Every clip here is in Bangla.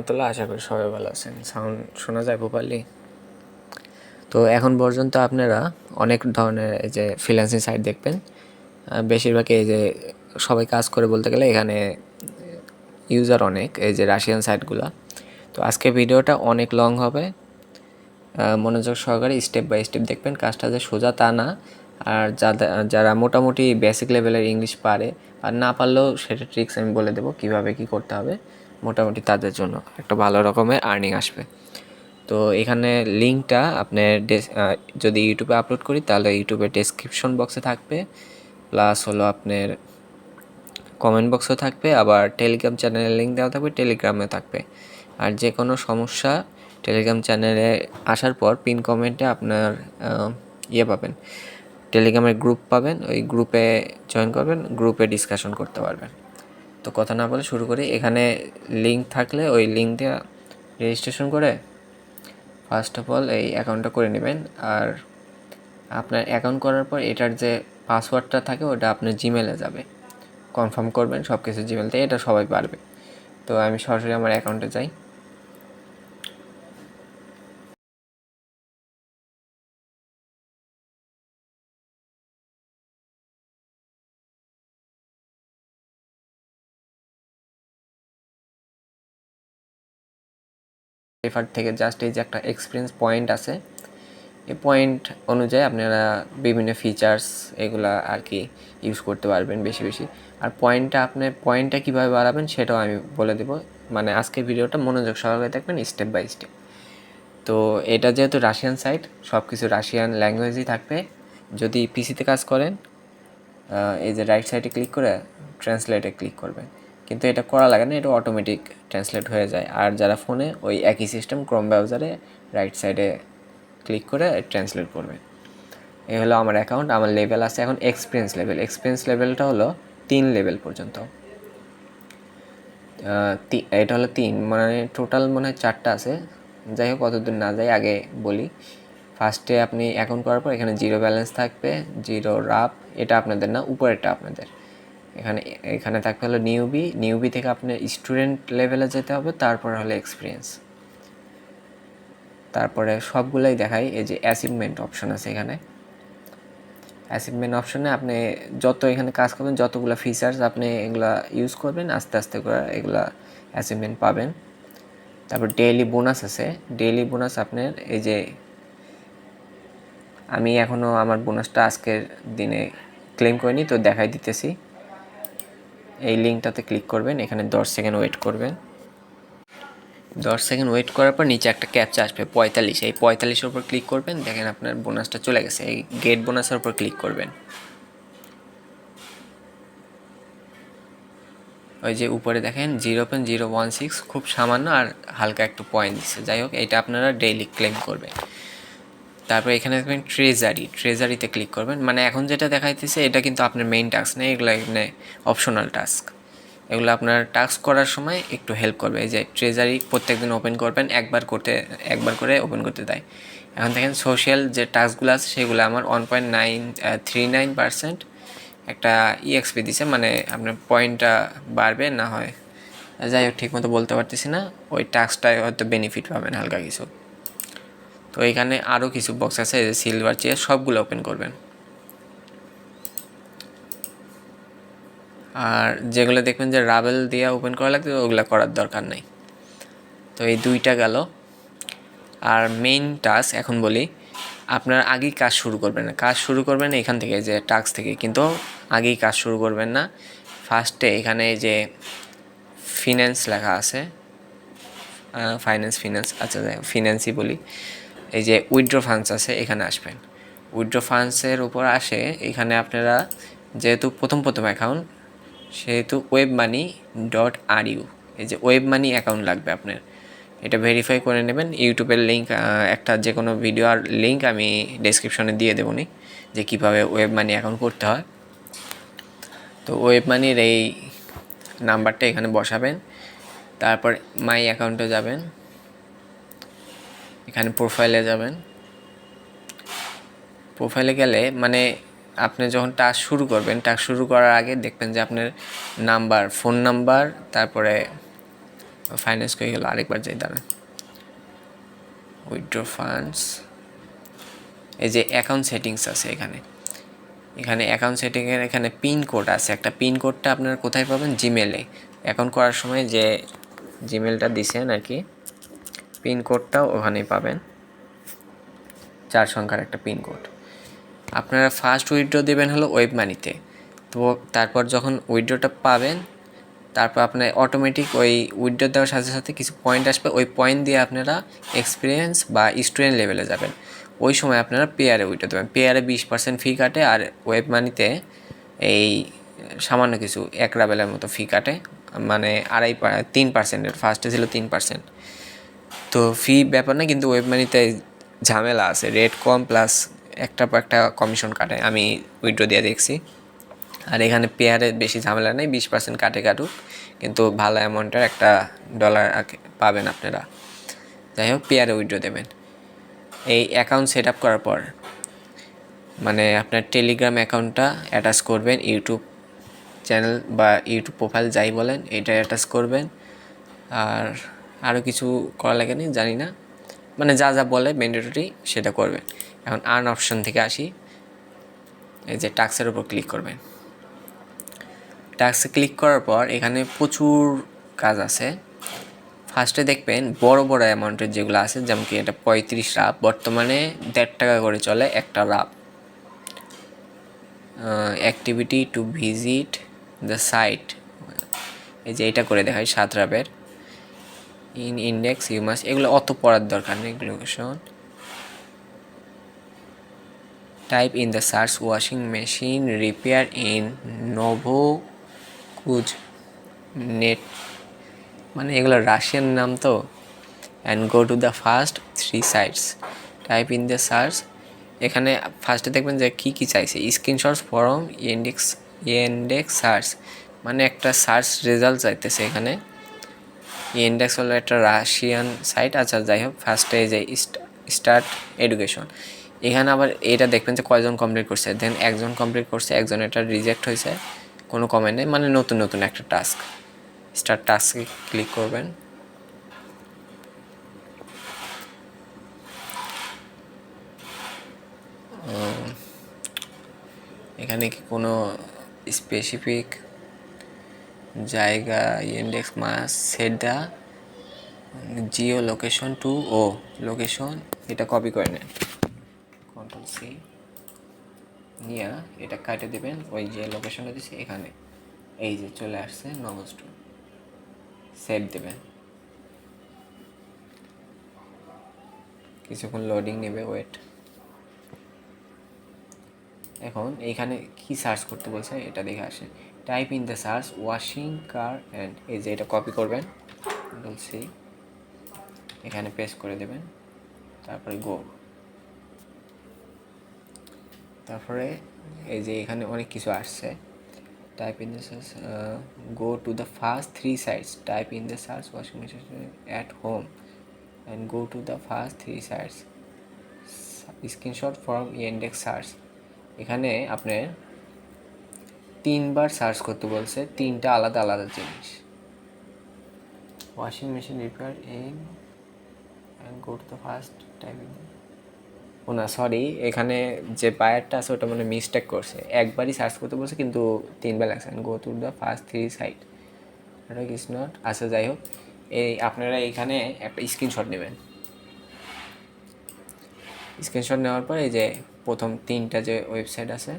রহমতুল্লাহ। আশা করি সবাই ভালো আছেন। সাউন্ড শোনা যায় প্রপারলি? তো এখন পর্যন্ত আপনারা অনেক ধরনের এই যে ফ্রিল্যান্সিং সাইট দেখবেন। বেশিরভাগই এই যে সবাই কাজ করে বলতে গেলে এখানে ইউজার অনেক, এই যে রাশিয়ান সাইটগুলা। তো আজকে ভিডিওটা অনেক লং হবে, মনোযোগ সহকারে স্টেপ বাই স্টেপ দেখবেন। কাজটা যে সোজা তা না। আর যারা মোটামুটি বেসিক লেভেলের ইংলিশ পারে আর না পারলেও সেটা ট্রিক্স আমি বলে দেবো কীভাবে কী করতে হবে। মোটামুটি তাদের জন্য একটা ভালো রকমের আর্নিং আসবে। তো এখানে লিঙ্কটা আপনার যদি ইউটিউবে আপলোড করি তাহলে ইউটিউবের ডেসক্রিপশন বক্সে থাকবে, প্লাস হলো আপনার কমেন্ট বক্সও থাকবে, আবার টেলিগ্রাম চ্যানেলের লিঙ্ক দেওয়া থাকবে, টেলিগ্রামে থাকবে। আর যে কোনো সমস্যা টেলিগ্রাম চ্যানেলে আসার পর পিন কমেন্টে আপনার পাবেন, টেলিগ্রামের গ্রুপ পাবেন, ওই গ্রুপে জয়েন করবেন, গ্রুপে ডিসকাশন করতে পারবেন। তো কথা না বলে শুরু করি। এখানে লিঙ্ক থাকলে ওই লিঙ্ক দিয়ে রেজিস্ট্রেশন করে ফার্স্ট অফ অল এই অ্যাকাউন্টটা করে নেবেন। আর আপনার অ্যাকাউন্ট করার পর এটার যে পাসওয়ার্ডটা থাকে ওটা আপনার জিমেলে যাবে, কনফার্ম করবেন সব কিছু জিমেল থেকে, এটা সবাই পারবে। তো আমি সরাসরি আমার অ্যাকাউন্টে যাই। রেফার থেকে জাস্ট এই যে একটা এক্সপিরিয়েন্স পয়েন্ট আছে, এই পয়েন্ট অনুযায়ী আপনারা বিভিন্ন ফিচার্স এগুলা আর কি ইউজ করতে পারবেন বেশি বেশি। আর পয়েন্টটা কীভাবে বাড়াবেন সেটাও আমি বলে দেবো। মানে আজকের ভিডিওটা মনোযোগ সহকারে দেখবেন স্টেপ বাই স্টেপ। তো এটা যেহেতু রাশিয়ান সাইট, সব কিছু রাশিয়ান ল্যাঙ্গুয়েজই থাকবে। যদি পিসিতে কাজ করেন এই যে রাইট সাইডে ক্লিক করে ট্রান্সলেটে ক্লিক করবেন, কিন্তু এটা করা লাগে না, এটা অটোমেটিক ট্রান্সলেট হয়ে যায়। আর যারা ফোনে ওই একই সিস্টেম ক্রোম ব্রাউজারে রাইট সাইডে ক্লিক করে ট্রান্সলেট করবেন। এই হলো আমার অ্যাকাউন্ট। আমার লেভেল আছে এখন এক্সপিরিয়েন্স লেভেলটা হলো 3 লেভেল পর্যন্ত। এটা হলো 3, মানে টোটাল মনে হয় 4টা আছে। যাই হোক কতদূর না যাই আগে বলি। ফার্স্টে আপনি অ্যাকাউন্ট করার পর এখানে জিরো ব্যালেন্স থাকবে, জিরো রাপ, এটা আপনাদের না, উপরেরটা আপনাদের। এখানে থাকবে হলো নিউবি থেকে আপনার স্টুডেন্ট লেভেলে যেতে হবে, তারপর হলো এক্সপিরিয়েন্স। তারপরে সবগুলাই দেখাই। এই যে অ্যাচিভমেন্ট অপশন আছে, এখানে অ্যাচিভমেন্ট অপশনে আপনি যত এখানে কাজ করবেন, যতগুলো ফিচার্স আপনি এগুলা ইউজ করবেন, আস্তে আস্তে করে এগুলা অ্যাচিভমেন্ট পাবেন। তারপর ডেইলি বোনাস আছে। ডেইলি বোনাস আপনার এই যে আমি এখনও আমার বোনাসটা আজকের দিনে ক্লেম করিনি, তো দেখাই দিতেছি। এই লিঙ্কটাতে ক্লিক করবেন, এখানে 10 সেকেন্ড ওয়েট করবেন। 10 সেকেন্ড ওয়েট করার পর নিচে একটা ক্যাপচা আসবে 45, এই 45-এর উপর ক্লিক করবেন। দেখেন আপনার বোনাসটা চলে গেছে। এই গেট বোনাসের উপর ক্লিক করবেন। ওই যে উপরে দেখেন 0.016, খুব সামান্য আর হালকা একটু পয়েন্ট দিচ্ছে। যাই হোক, এটা আপনারা ডেইলি ক্লেম করবেন। তারপর এখানে দেখবেন ট্রেজারিতে ক্লিক করবেন। মানে এখন যেটা দেখাইতেছে এটা কিন্তু আপনার মেইন টাস্ক নেই, এগুলো এখানে অপশনাল টাস্ক। এগুলো আপনার টাস্ক করার সময় একটু হেল্প করবে। এই যে ট্রেজারি প্রত্যেকদিন ওপেন করবেন, একবার করে ওপেন করতে দেয়। এখন দেখেন সোশ্যাল যে টাস্কগুলো আছে সেগুলো আমার 1.939% একটা ইএক্সপি দিছে, মানে আপনার পয়েন্টটা বাড়বে না হয়। যাই হোক ঠিকমতো বলতে পারতেছি না, ওই টাস্কটায় হয়তো বেনিফিট পাবেন হালকা কিছু। তো এখানে আরও কিছু বক্স আছে, এই যে সিলভার চেয়ার, সবগুলো ওপেন করবেন। আর যেগুলো দেখবেন যে রাবেল দিয়ে ওপেন করা লাগবে ওগুলো করার দরকার নেই। তো এই দুইটা গেল। আর মেইন টাস্ক এখন বলি, আপনার আগেই কাজ শুরু করবেন না। কাজ শুরু করবেন এখান থেকে, যে টাস্ক থেকে, কিন্তু আগেই কাজ শুরু করবেন না। ফার্স্টে এখানে যে ফিন্যান্স লেখা আছে, ফিন্যান্স, আচ্ছা ফিন্যান্সই বলি। এই যে উইথড্র ফান্ডস আছে, এখানে আসবেন। উইথড্র ফান্ডসের উপর আসে এখানে আপনারা যেহেতু প্রথম অ্যাকাউন্ট, সেহেতু webmoney.ru, এই যে ওয়েব মানি অ্যাকাউন্ট লাগবে আপনার। এটা ভেরিফাই করে নেবেন। ইউটিউবের লিঙ্ক, একটা যে কোনো ভিডিওর লিঙ্ক আমি ডেসক্রিপশনে দিয়ে দেবো নি, যে কীভাবে ওয়েব মানি অ্যাকাউন্ট করতে হয়। তো ওয়েব মানির এই নাম্বারটা এখানে বসাবেন। তারপর মাই অ্যাকাউন্টে যাবেন, এখানে প্রোফাইলে যাবেন। প্রোফাইলে গেলে মানে আপনি যখন টাস্ক শুরু করবেন, টাস্ক শুরু করার আগে দেখবেন যে আপনার নাম্বার, ফোন নাম্বার, তারপরে ফাইন্যান্স হয়ে গেল, আরেকবার যাই দাঁড়ান, উইথড্র ফান্ডস, এই যে অ্যাকাউন্ট সেটিংস আছে এখানে, এখানে অ্যাকাউন্ট সেটিংয়ের এখানে পিন কোড আছে, একটা পিন কোডটা আপনারা কোথায় পাবেন? জিমেলে অ্যাকাউন্ট করার সময় যে জিমেলটা দিছেন আর কি, পিন কোডটাও ওখানেই পাবেন, 4 সংখ্যার একটা পিন কোড। আপনারা ফার্স্ট উইথড্র দেবেন হলো ওয়েব মানিতে, তো তারপর যখন উইথড্রটা পাবেন তারপর আপনার অটোমেটিক ওই উইথড্র দেওয়ার সাথে সাথে কিছু পয়েন্ট আসবে, ওই পয়েন্ট দিয়ে আপনারা এক্সপিরিয়েন্স বা স্টুডেন্ট লেভেলে যাবেন, ওই সময় আপনারা পেয়ারে উইথড্র দেবেন। পেয়ারে 20% ফি কাটে, আর ওয়েব মানিতে এই সামান্য কিছু 1 রাবেলের মতো ফি কাটে, মানে 3%, ফার্স্টে ছিল 3%। তো ফি ব্যাপার না, কিন্তু ওয়েব মানিতে ঝামেলা আছে, রেট কম প্লাস একটা পর একটা কমিশন কাটে, আমি উইথড্র দিয়ে দেখছি। আর এখানে পেয়ারে বেশি ঝামেলা নেই, 20% কাটুক, কিন্তু ভালো অ্যামাউন্টের একটা ডলার পাবেন আপনারা। যাই হোক, পেয়ারে উইথড্র দেবেন। এই অ্যাকাউন্ট সেট আপ করার পর মানে আপনার টেলিগ্রাম অ্যাকাউন্টটা অ্যাটাচ করবেন, ইউটিউব চ্যানেল বা ইউটিউব প্রোফাইল যাই বলেন এটা অ্যাটাচ করবেন, আর আরও কিছু করা লাগে না জানি না, মানে যা যা বলে ম্যান্ডেটরি সেটা করবেন। এখন আর্ন অপশন থেকে আসি, এই যে টাস্কের উপর ক্লিক করবেন। টাস্কে ক্লিক করার পর এখানে প্রচুর কাজ আছে। ফার্স্টে দেখবেন বড় বড় অ্যামাউন্টের যেগুলো আছে, যেমন কি এটা 35 রাপ, বর্তমানে 1.5 টাকা করে চলে একটা রাপ। Activity to visit the site, এই যে এটা করে দেখায় 7 রাপের। ইন ইন্ডেক্স ইউ মাস্ট, এগুলো অত পড়ার দরকার নেই। Location type in the search washing machine repair in Novokuznetsk, মানে এগুলো রাশিয়ান নাম তো। And go to the first 3 sites, type in the search, এখানে ফার্স্টে দেখবেন যে কী কী চাইছে, স্ক্রিনশট ফরম ইন্ডেক্স সার্চ, মানে একটা সার্চ রেজাল্ট চাইতেছে এখানে। ইন্ডেক্স হলো একটা রাশিয়ান সাইট। আচ্ছা যাই হোক, ফার্স্টে যে স্টার্ট এডুকেশন, এখানে আবার এটা দেখবেন যে কয়জন কমপ্লিট করছে, দেন একজন কমপ্লিট করছে, একজন এটা রিজেক্ট হয়েছে, কোনো কমেন্ট নেই, মানে নতুন নতুন একটা টাস্ক। স্টার্ট টাস্কে ক্লিক করবেন। এখানে কি কোনো স্পেসিফিক জায়গা, ইন্ডেক্স মাস set the geo location to ও লোকেশন, এটা কপি করে নেন, কন্ট্রোল সি নিয়ে এটা কাটে দেবেন, ওই যে লোকেশনটা দিচ্ছে এখানে, এই যে চলে আসছে নগজ টু, সেভ দেবেন। কিছুক্ষণ লোডিং নেবে, ওয়েট। এখন এইখানে কি সার্চ করতে বলছে এটা দেখে আসেন। Type in the search washing car and, এই যে এটা কপি করবেন, কন্ট্রোল সি, এখানে পেস্ট করে দেবেন, তারপরে গো। তারপরে এই যে এখানে অনেক কিছু আসছে, type in the search go to the first 3 sites, type in the search washing machine at home and go to the first 3 sites, screenshot from index search. এখানে আপনার 3বার সার্চ করতে বলছে, 3টা আলাদা আলাদা জিনিস। Washing machine repair in and go to the first, type in, ও না সরি, এখানে যে বায়ারটা আছে ওটা মানে মিস্টেক করছে, একবারই সার্চ করতে বলছে কিন্তু 3বার লাগছে, go to the first 3 site, এটা ইজ নট। আচ্ছা যাই হোক, এই আপনারা এইখানে একটা স্ক্রিনশট নেবেন। স্ক্রিনশট নেওয়ার পর এই যে প্রথম 3টা যে ওয়েবসাইট আছে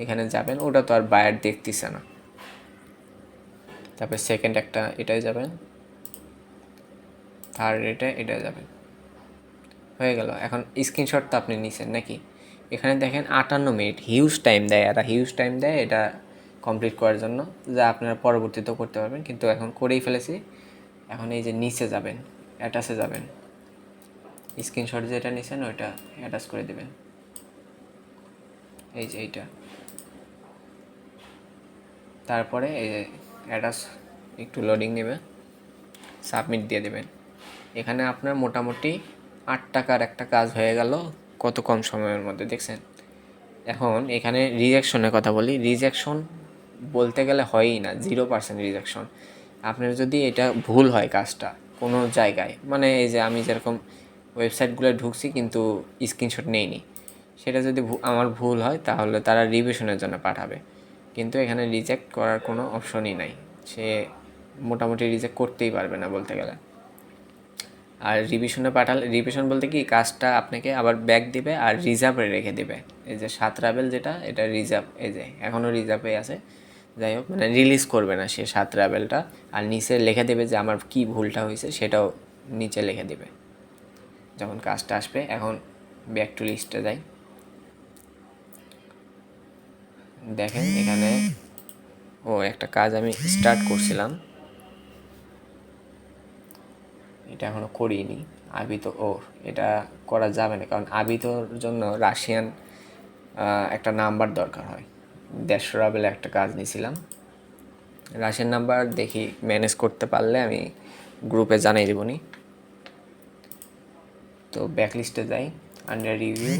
এখানে যাবেন, ওটা তো আর বায়ার দেখতেছে না। তারপর সেকেন্ড একটা এটাই যাবেন, থার্ড এটাই যাবেন, হয়ে গেল। এখন স্ক্রিনশট তো আপনি নিছেন নাকি, এখানে দেখেন 58 মিনিট হিউজ টাইম দেয়, এরা হিউজ টাইম দেয় এটা কমপ্লিট করার জন্য, যা আপনারা পরবর্তীতেও করতে পারবেন, কিন্তু এখন করেই ফেলেছি। এখন এই যে নিচে যাবেন, অ্যাটাচে যাবেন, স্ক্রিনশট যেটা নিছেন ওইটা অ্যাটাচ করে দেবেন, এই যে এইটা। তারপরে এই যে অ্যাটাচ, একটু লোডিং নেবে, সাবমিট দিয়ে দেবেন। এখানে আপনার মোটামুটি 8 টাকার একটা কাজ হয়ে গেল, কত কম সময়ের মধ্যে, দেখছেন। এখন এখানে রিজেকশনের কথা বলি, রিজেকশন বলতে গেলে হয়ই না, 0% রিজেকশন। আপনার যদি এটা ভুল হয় কাজটা কোনো জায়গায়, মানে এই যে আমি যেরকম ওয়েবসাইটগুলো ঢুকছি কিন্তু স্ক্রিনশট নেইনি, সেটা যদি আমার ভুল হয় তাহলে তারা রিভিশনের জন্য পাঠাবে, কিন্তু এখানে রিজেক্ট করার কোনো অপশনই নাই। সে মোটামুটি রিজেক্ট করতেই পারবে না বলতে গেলে। আর রিভিশনে পাঠালে, রিভিশন বলতে কি কাজটা আপনাকে আবার ব্যাক দিবে আর রিজার্ভে রেখে দিবে। এই যে 7 রাবেল যেটা, এটা রিজার্ভ, এই যে এখনও রিজার্ভে আছে। যাই হোক, মানে রিলিজ করবে না সে 7 রাবেলটা। আর নিচে লিখে দেবে যে আমার কি ভুলটা হয়েছে সেটাও নিচে লিখে দেবে যখন কাজটা আসবে। এখন ব্যাক টু লিস্টে যাই, দেখেন এখানে একটা কাজ আমি স্টার্ট করছিলাম, এটা এখনও করিনি। আবিত এটা করা যাবে না, কারণ আবিতর জন্য রাশিয়ান একটা নাম্বার দরকার হয়। 150 রাবেলে একটা কাজ নিয়েছিলাম, রাশিয়ান নাম্বার দেখি ম্যানেজ করতে পারলে আমি গ্রুপে জানাই দেবনি। তো ব্যাকলিস্টে যাই, আন্ডার রিভিউ,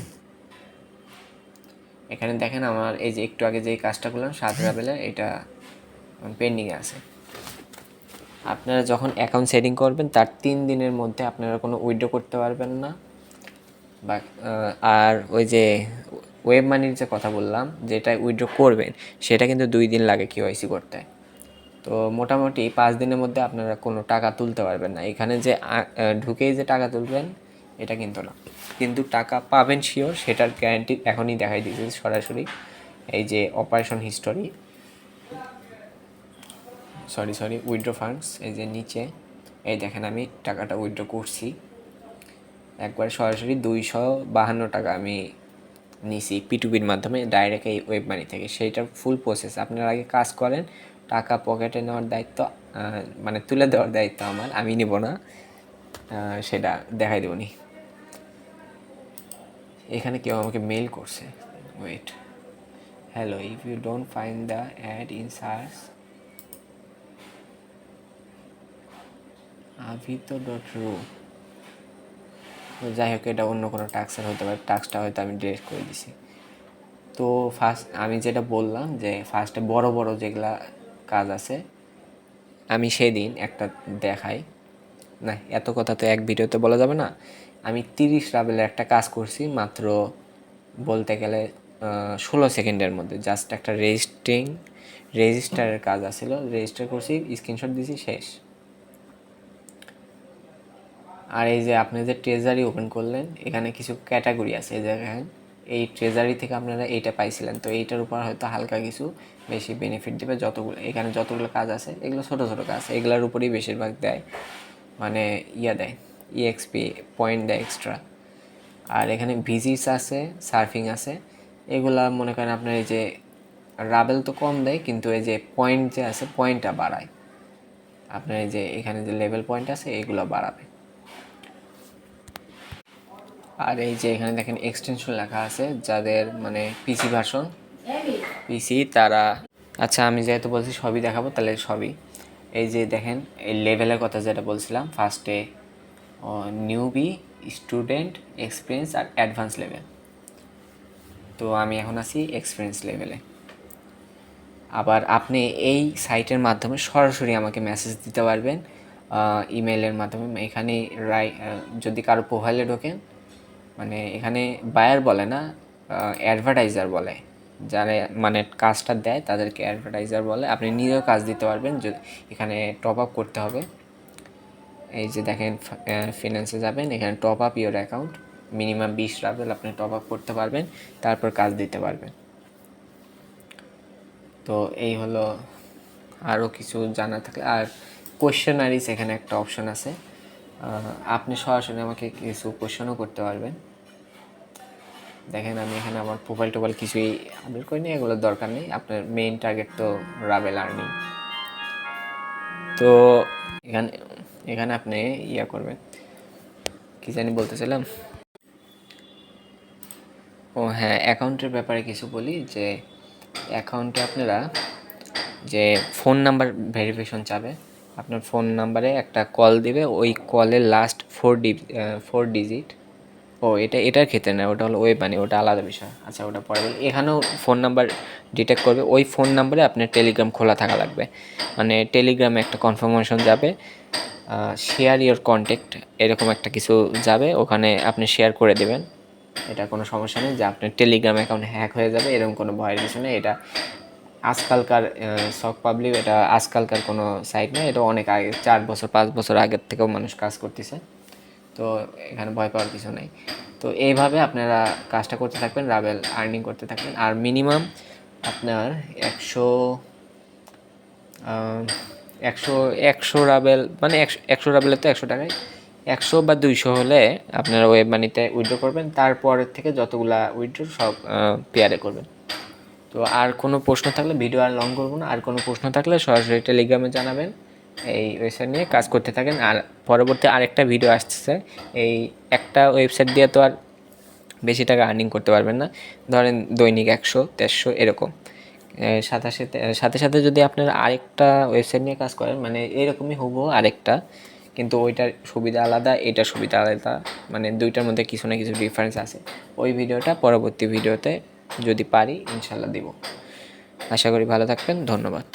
এখানে দেখেন আমার এই যে একটু আগে যেই কাজটা করলাম 7 রাবেলে, এটা পেন্ডিংয়ে আছে। আপনারা যখন অ্যাকাউন্ট সেটিং করবেন তার 3 দিনের মধ্যে আপনারা কোনো উইথড্র করতে পারবেন না। বা আর ওই যে ওয়েব মানির যে কথা বললাম, যেটা উইথড্র করবেন সেটা কিন্তু 2 দিন লাগে কেওয়াইসি করতে। তো মোটামুটি 5 দিনের মধ্যে আপনারা কোনো টাকা তুলতে পারবেন না। এখানে যে ঢুকেই যে টাকা তুলবেন এটা কিন্তু না, কিন্তু টাকা পাবেন শিওর, সেটার গ্যারান্টি এখনই দেখাই দিয়েছি সরাসরি। এই যে operation history, sorry withdraw funds, এই যে নিচে এই দেখেন আমি টাকাটা উইথড্র করছি একবার সরাসরি 252 টাকা আমি নিছি P2P মাধ্যমে ডাইরেক্ট এই ওয়েব মানি থেকে। সেইটার ফুল প্রসেস আপনারা আগে কাজ করেন, টাকা পকেটে নেওয়ার দায়িত্ব মানে তুলে দেওয়ার দায়িত্ব আমার, আমি নিব না, সেটা দেখাই দেবনি। এখানে কেউ আমাকে মেল করছে, wait, hello, if you don't find the ad in search avito.ru, তো যাই হোক এটা অন্য কোনো টাস্কের হতে পারে, টাস্কটা হয়তো আমি ডিলিট করে দিছি। তো ফার্স্ট আমি যেটা বললাম যে ফার্স্টে বড় বড় যেগুলা কাজ আছে আমি সেদিন একটা দেখাই, না এত কথা তো এক ভিডিওতে বলা যাবে না। আমি 30 রাবেলের একটা কাজ করছি মাত্র বলতে গেলে 16 সেকেন্ডের মধ্যে, জাস্ট একটা রেজিস্টারের কাজ আসছিল, রেজিস্টার করছি, স্ক্রিনশট দিছি, শেষ। আর এই যে আপনি যে ট্রেজারি ওপেন করলেন, এখানে কিছু ক্যাটাগরি আছে, এই দেখেন এই ট্রেজারি থেকে আপনারা এইটা পাইছিলেন, তো এইটার উপর হয়তো হালকা কিছু বেশি বেনিফিট দেবে। এখানে যতগুলো কাজ আছে এগুলো ছোটো ছোটো কাজ, এগুলোর উপরেই বেশিরভাগ দেয়, মানে দেয় EXP পয়েন্ট দেয় এক্সট্রা। আর এখানে ভিজিটস আছে, সার্ফিং আছে, এগুলা মনে করেন আপনার এই যে রাবেল তো কম দেয়, কিন্তু এই যে পয়েন্ট যে আছে পয়েন্টটা বাড়ায়, আপনার এই যে এখানে যে লেভেল পয়েন্ট আছে এগুলো বাড়াবে। আর এই যে এখানে দেখেন এক্সটেনশন লেখা আছে, যাদের মানে পিসি ভার্সন, পিসি তারা, আচ্ছা আমি যেহেতু বলছি সবই দেখাবো তাহলে সবই। এই যে দেখেন এই লেভেলের কথা যেটা বলছিলাম ফার্স্টে, নিউবি, স্টুডেন্ট, এক্সপিরিয়েন্স আর অ্যাডভান্স লেভেল। তো আমি এখন আছি এক্সপিরিয়েন্স লেভেলে। আবার আপনি এই সাইটের মাধ্যমে সরাসরি আমাকে মেসেজ দিতে পারবেন ইমেলের মাধ্যমে। এখানে যদি কারো প্রোফাইলে ঢোকেন, মানে এখানে বায়ার বলে না, অ্যাডভার্টাইজার বলে, যারা মানে কাজটা দেয় তাদেরকে অ্যাডভার্টাইজার বলে। আপনি নিজেও কাজ দিতে পারবেন, এখানে টপ আপ করতে হবে। এই যে দেখেন ফিন্যান্সে যাবেন, এখানে top up your account, minimum 20 রাবেল আপনি টপ আপ করতে পারবেন, তারপর কাজ দিতে পারবেন। তো এই হলো, আরও কিছু জানা থাকলে, আর কোয়েশ্চেনারিজ এখানে একটা অপশন আছে, আপনি সরাসরি আমাকে কিছু কোয়েশ্চেনও করতে পারবেন। দেখেন আমি এখানে আমার প্রোফাইল কিছুই আপডেট করিনি, এগুলোর দরকার নেই, আপনার মেইন টার্গেট তো রাবেল আর্নিং। তো এখানে এখানে আপনি করবেন, কি জানি বলতেছিলাম, হ্যাঁ অ্যাকাউন্টের ব্যাপারে কিছু বলি, যে অ্যাকাউন্টে আপনারা যে ফোন নাম্বার ভেরিফিকেশন চাবে, আপনার ফোন নাম্বারে একটা কল দিবে, ওই কলের লাস্ট 4 ডিজিট এটার ক্ষেত্রে না, ওটা হলো ওয়েব মানি, ওটা আলাদা বিষয়। আচ্ছা, ওটা পরে বলি। এখানেও ফোন নাম্বার ডিটেক্ট করবে, ওই ফোন নাম্বারে আপনার টেলিগ্রাম খোলা থাকা লাগবে, মানে টেলিগ্রামে একটা কনফার্মেশন যাবে, শেয়ার ইওর কন্ট্যাক্ট এরকম একটা কিছু যাবে, ওখানে আপনি শেয়ার করে দেবেন। এটা কোনো সমস্যা নেই যে আপনার টেলিগ্রাম অ্যাকাউন্ট হ্যাক হয়ে যাবে, এরকম কোনো ভয়ের কিছু নেই। এটা আজকালকার সক পাবলিক, এটা আজকালকার কোনো সাইট নয়, এটা অনেক আগে 4 বছর 5 বছর আগের থেকেও মানুষ কাজ করতেছে, তো এখানে ভয় পাওয়ার কিছু নেই। তো এইভাবে আপনারা কাজটা করতে থাকবেন, রাবেল আর্নিং করতে থাকবেন। আর মিনিমাম আপনার 100 রাবেল, মানে 100 রাবেলে তো 100 টাকায়, 100 বা 200 হলে আপনারা ওয়েব মানিতে উইথড্র করবেন। তারপরের থেকে যতগুলা উইথড্র সব পেয়ারে করবেন। তো আর কোনো প্রশ্ন থাকলে, ভিডিও আর লং করবো না, আর কোনো প্রশ্ন থাকলে সরাসরি টেলিগ্রামে জানাবেন। এই ওয়েবসাইট নিয়ে কাজ করতে থাকেন। আর পরবর্তী আরেকটা ভিডিও আসতেছে। এই একটা ওয়েবসাইট দিয়ে তো আর বেশি টাকা আর্নিং করতে পারবেন না, ধরেন দৈনিক 100 150 এরকম। সাথে সাথে সাথে সাথে যদি আপনারা আরেকটা ওয়েবসাইট নিয়ে কাজ করেন, মানে এরকমই হবো আরেকটা, কিন্তু ওইটার সুবিধা আলাদা, এটার সুবিধা আলাদা, মানে দুইটার মধ্যে কিছু না কিছু ডিফারেন্স আছে। ওই ভিডিওটা পরবর্তী ভিডিওতে যদি পারি ইনশাল্লাহ দিব। আশা করি ভালো থাকবেন। ধন্যবাদ।